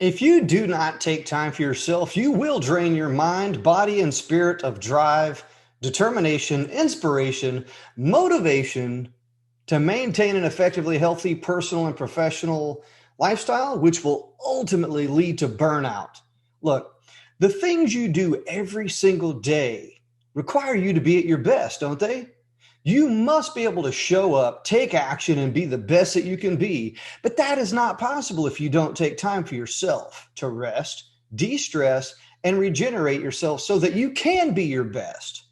If you do not take time for yourself, you will drain your mind, body, and spirit of drive, determination, inspiration, motivation to maintain an effectively healthy personal and professional lifestyle, which will ultimately lead to burnout. Look, the things you do every single day require you to be at your best, don't they? You must be able to show up, take action, and be the best that you can be. But that is not possible if you don't take time for yourself to rest, de stress, and regenerate yourself so that you can be your best.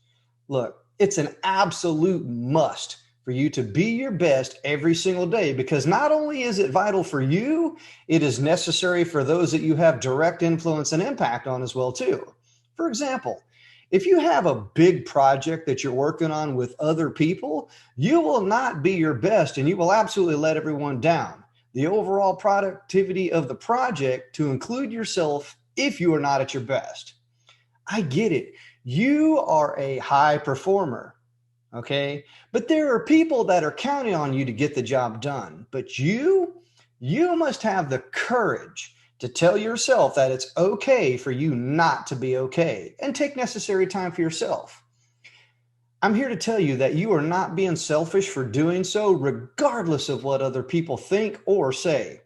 Look, it's an absolute must for you to be your best every single day because not only is it vital for you, it is necessary for those that you have direct influence and impact on as well too. For example, if you have a big project that you're working on with other people, you will not be your best and you will absolutely let everyone down. The overall productivity of the project to include yourself if you are not at your best. I get it. You are a high performer, okay? But there are people that are counting on you to get the job done. But you must have the courage to tell yourself that it's okay for you not to be okay and take necessary time for yourself. I'm here to tell you that you are not being selfish for doing so, regardless of what other people think or say.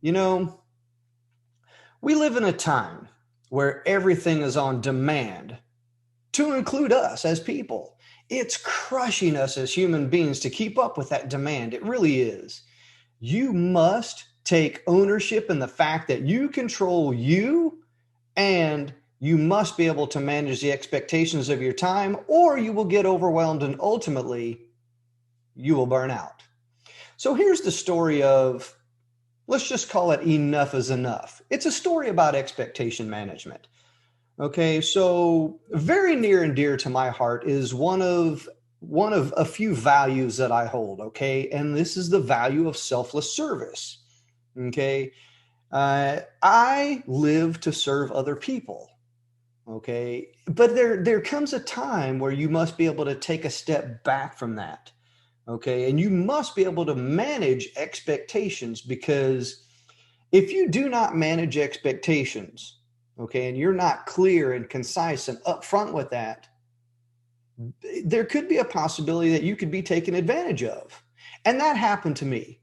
You know, we live in a time where everything is on demand, to include us as people. It's crushing us as human beings to keep up with that demand. It really is. You must take ownership in the fact that you control you, and you must be able to manage the expectations of your time, or you will get overwhelmed and ultimately you will burn out. So here's the story of, let's just call it enough is enough. It's a story about expectation management. Okay, so very near and dear to my heart is one of a few values that I hold, okay? And this is the value of selfless service. Okay? I live to serve other people. Okay? But there comes a time where you must be able to take a step back from that. Okay? And you must be able to manage expectations because if you do not manage expectations, okay, and you're not clear and concise and upfront with that, there could be a possibility that you could be taken advantage of. And that happened to me.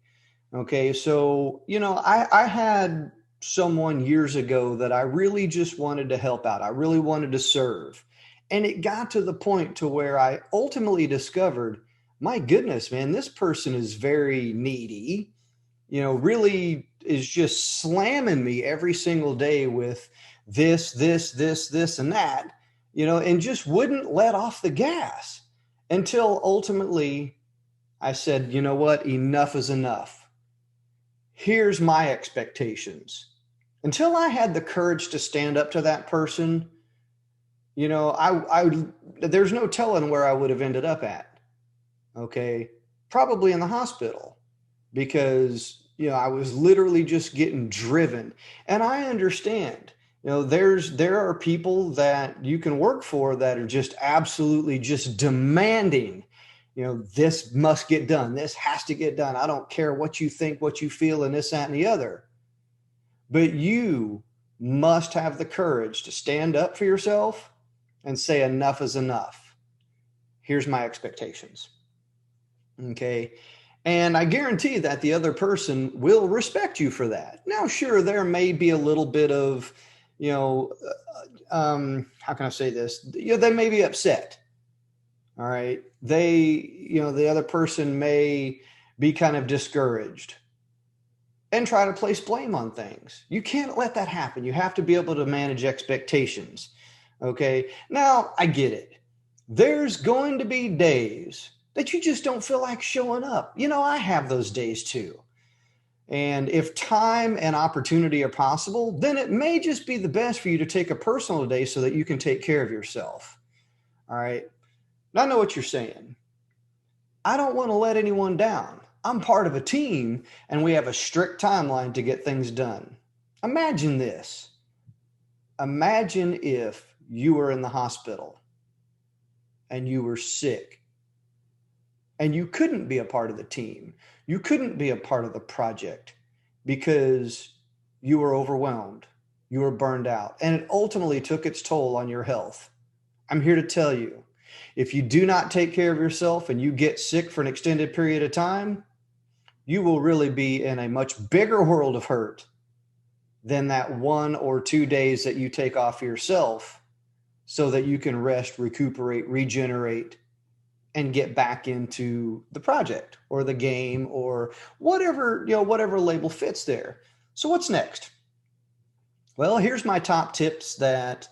Okay, so, I had someone years ago that I really just wanted to help out. I really wanted to serve. And it got to the point to where I ultimately discovered, my goodness, man, this person is very needy, really is just slamming me every single day with this, and that, and just wouldn't let off the gas until ultimately I said, you know what, enough is enough. Here's my expectations. Until I had the courage to stand up to that person, there's no telling where I would have ended up at. Okay. Probably in the hospital because, I was literally just getting driven. And I understand, there are people that you can work for that are just absolutely just demanding, this must get done. This has to get done. I don't care what you think, what you feel, and this, that, and the other. But you must have the courage to stand up for yourself and say, enough is enough. Here's my expectations. Okay. And I guarantee that the other person will respect you for that. Now, sure, there may be a little bit of, how can I say this? They may be upset. All right. The other person may be kind of discouraged and try to place blame on things. You can't let that happen. You have to be able to manage expectations. Okay. Now, I get it. There's going to be days that you just don't feel like showing up. I have those days too. And if time and opportunity are possible, then it may just be the best for you to take a personal day so that you can take care of yourself. All right. Now, I know what you're saying. I don't want to let anyone down. I'm part of a team and we have a strict timeline to get things done. Imagine this. Imagine if you were in the hospital and you were sick and you couldn't be a part of the team. You couldn't be a part of the project because you were overwhelmed, you were burned out, and it ultimately took its toll on your health. I'm here to tell you, if you do not take care of yourself and you get sick for an extended period of time, you will really be in a much bigger world of hurt than that 1 or 2 days that you take off yourself so that you can rest, recuperate, regenerate, and get back into the project or the game or whatever, whatever label fits there. So what's next? Well, here's my top tips that,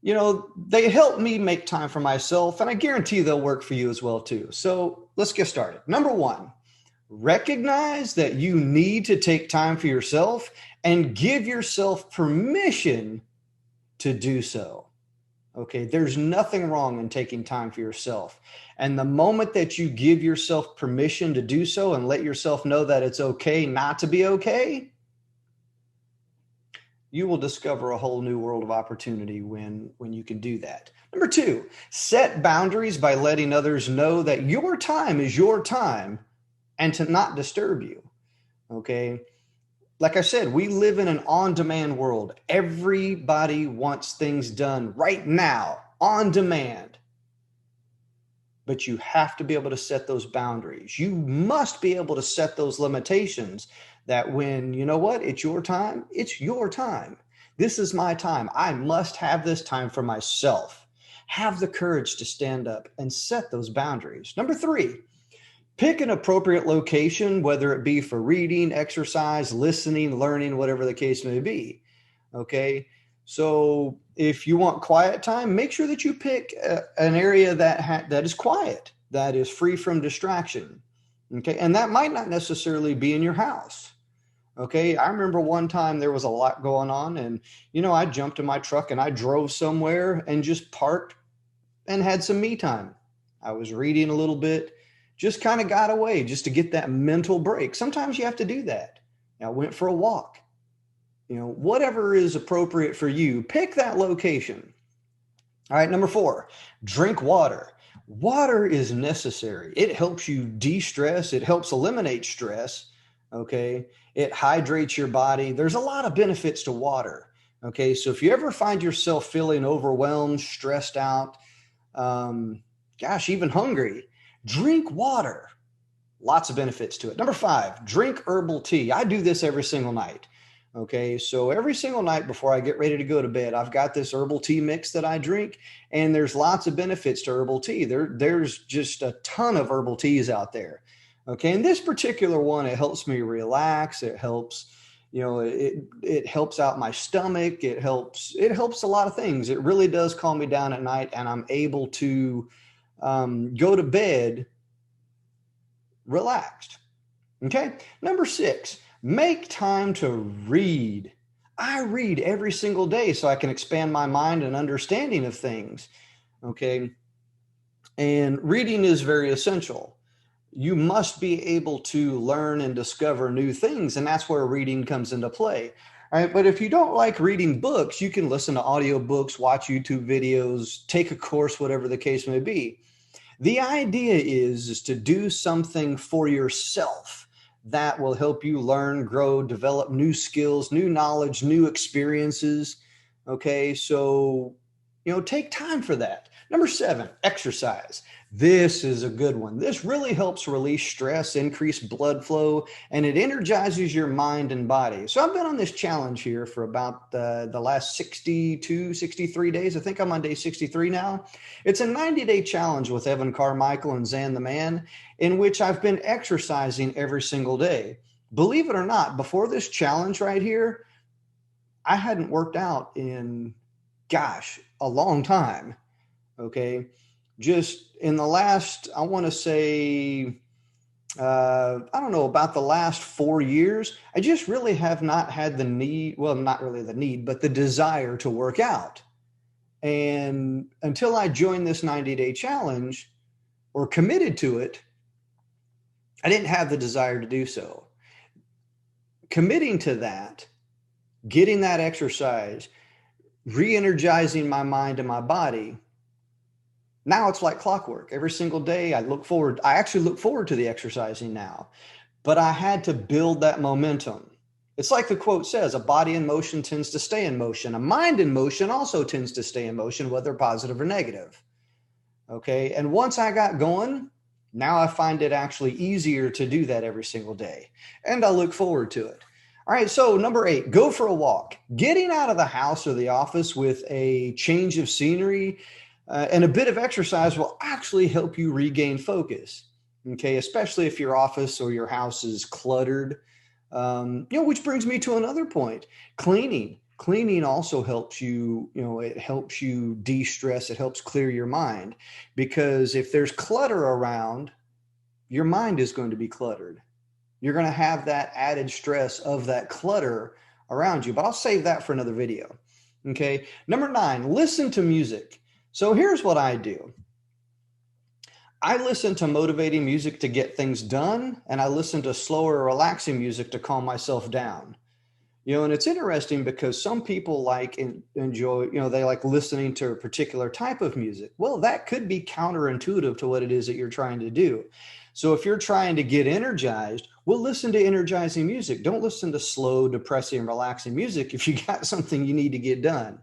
they help me make time for myself, and I guarantee they'll work for you as well too. So let's get started. Number one, recognize that you need to take time for yourself and give yourself permission to do so. Okay, there's nothing wrong in taking time for yourself. And the moment that you give yourself permission to do so and let yourself know that it's okay not to be okay, you will discover a whole new world of opportunity when you can do that. Number two, set boundaries by letting others know that your time is your time and to not disturb you. Okay. Like I said, we live in an on-demand world. Everybody wants things done right now, on demand. But you have to be able to set those boundaries. You must be able to set those limitations that when, it's your time, it's your time. This is my time. I must have this time for myself. Have the courage to stand up and set those boundaries. Number three, pick an appropriate location, whether it be for reading, exercise, listening, learning, whatever the case may be. Okay. So if you want quiet time, make sure that you pick an area that is quiet, that is free from distraction. Okay. And that might not necessarily be in your house. Okay. I remember one time there was a lot going on and, I jumped in my truck and I drove somewhere and just parked and had some me time. I was reading a little bit, just kind of got away just to get that mental break. Sometimes you have to do that. I went for a walk. Whatever is appropriate for you, pick that location. All right, number four, drink water. Water is necessary. It helps you de-stress. It helps eliminate stress. Okay, it hydrates your body. There's a lot of benefits to water. Okay, so if you ever find yourself feeling overwhelmed, stressed out, even hungry, drink water. Lots of benefits to it. Number five, drink herbal tea. I do this every single night. Okay, so every single night before I get ready to go to bed, I've got this herbal tea mix that I drink, and there's lots of benefits to herbal tea. There's just a ton of herbal teas out there. Okay, and this particular one, it helps me relax. It helps, it helps out my stomach. It helps a lot of things. It really does calm me down at night, and I'm able to go to bed relaxed. Okay, number six, make time to read. I read every single day so I can expand my mind and understanding of things. Okay. And reading is very essential. You must be able to learn and discover new things. And that's where reading comes into play. All right. But if you don't like reading books, you can listen to audiobooks, watch YouTube videos, take a course, whatever the case may be. The idea is to do something for yourself that will help you learn, grow, develop new skills, new knowledge, new experiences. Okay, so, take time for that. Number seven, exercise. This is a good one. This really helps release stress, increase blood flow, and it energizes your mind and body. So I've been on this challenge here for about the last 62, 63 days. I think I'm on day 63 now. It's a 90-day challenge with Evan Carmichael and Zan the Man, in which I've been exercising every single day. Believe it or not, before this challenge right here, I hadn't worked out in, a long time. Okay. Just in the last, I want to say, I don't know, about the last 4 years, I just really have not had the need, well, not really the need, but the desire to work out. And until I joined this 90-day challenge or committed to it, I didn't have the desire to do so. Committing to that, getting that exercise, re-energizing my mind and my body, now it's like clockwork. Every single day I actually look forward to the exercising now, but I had to build that momentum. It's like the quote says, a body in motion tends to stay in motion. A mind in motion also tends to stay in motion, whether positive or negative. Okay. And once I got going, now I find it actually easier to do that every single day. And I look forward to it. All right. So, number 8, go for a walk. Getting out of the house or the office with a change of scenery and a bit of exercise will actually help you regain focus. Okay. Especially if your office or your house is cluttered. Which brings me to another point. Cleaning also helps you, it helps you de-stress. It helps clear your mind, because if there's clutter around, your mind is going to be cluttered. You're going to have that added stress of that clutter around you, but I'll save that for another video. Okay. Number 9, listen to music. So here's what I do. I listen to motivating music to get things done, and I listen to slower, relaxing music to calm myself down. And it's interesting because some people enjoy, they like listening to a particular type of music. Well, that could be counterintuitive to what it is that you're trying to do. So if you're trying to get energized, well, listen to energizing music. Don't listen to slow, depressing, relaxing music if you got something you need to get done.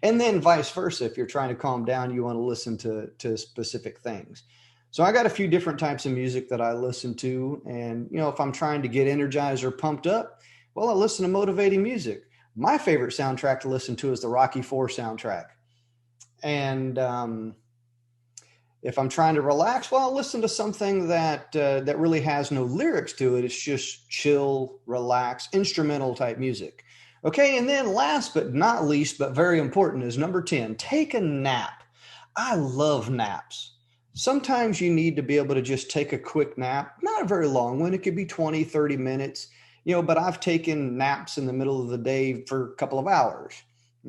And then vice versa. If you're trying to calm down, you want to listen to specific things. So I got a few different types of music that I listen to. And, if I'm trying to get energized or pumped up, well, I listen to motivating music. My favorite soundtrack to listen to is the Rocky IV soundtrack. And if I'm trying to relax, well, I'll listen to something that really has no lyrics to it. It's just chill, relax, instrumental type music. Okay, and then last but not least, but very important, is number 10, take a nap. I love naps. Sometimes you need to be able to just take a quick nap, not a very long one. It could be 20, 30 minutes, but I've taken naps in the middle of the day for a couple of hours.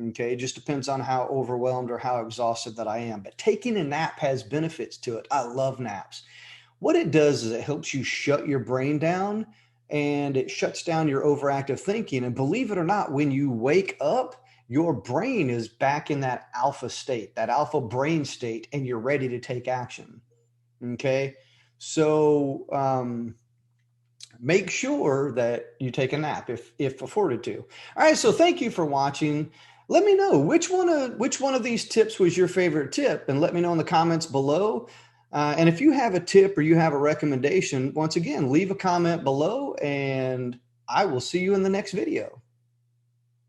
Okay. It just depends on how overwhelmed or how exhausted that I am. But taking a nap has benefits to it. I love naps. What it does is it helps you shut your brain down, and it shuts down your overactive thinking. And believe it or not, when you wake up, your brain is back in that alpha state, that alpha brain state, and you're ready to take action. Okay. So make sure that you take a nap if afforded to. All right. So thank you for watching. Let me know which one of these tips was your favorite tip, and let me know in the comments below. And if you have a tip or you have a recommendation, once again, leave a comment below, and I will see you in the next video.